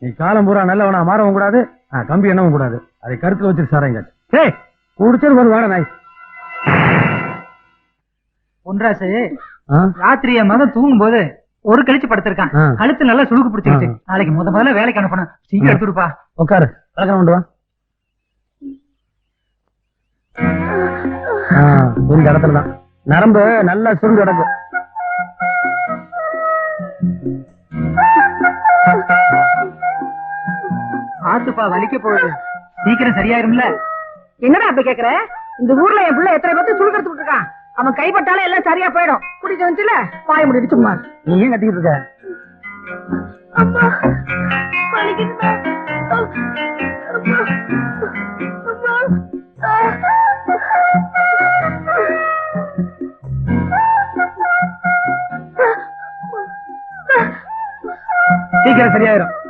நீ காலம் பூரா நல்லவனா மாறவும் கூடாது, கம்பி எண்ணவும் கூடாது. அதை கருத்துல வச்சிரு சாரங்க. ஏய் குடிச்சது ஒரு வாட நாய். பொன்ராசு ராத்திரி என் மகன் தூங்கும் போது ஒரு கழிச்சு படுத்திருக்கான். கழுத்து நல்லா சுழுக்கு பிடிச்சிருச்சு. நாளைக்கு முதல்ல வேலைக்கு அனுப்பணும். சீக்கிரம் எடுத்துருப்பா. உட்காரு, பழக்கம் கொண்டு வா. இந்த இடத்துலதான் நரம்பு நல்லா சுருண்டு கிடக்கு. ஆத்துப்பா வலிக்க போகுது, சீக்கிரம் சரியாயிரும்ல. என்னடா அப்படி கேக்குற? இந்த ஊர்ல என் பிள்ளை எத்தனை பேர்த்து சுழுக்கெடுத்து விட்டுருக்கான். அவன் கைப்பட்டாலே எல்லாம் சரியா போயிடும். குடிக்க வந்துச்சுல வாய முடிச்சு சும்மா. நீ ஏன் கத்திக்கிட்டு இருக்க? அம்மா வலிக்குதுடா. சீக்கிரம் சரியாயிரும்.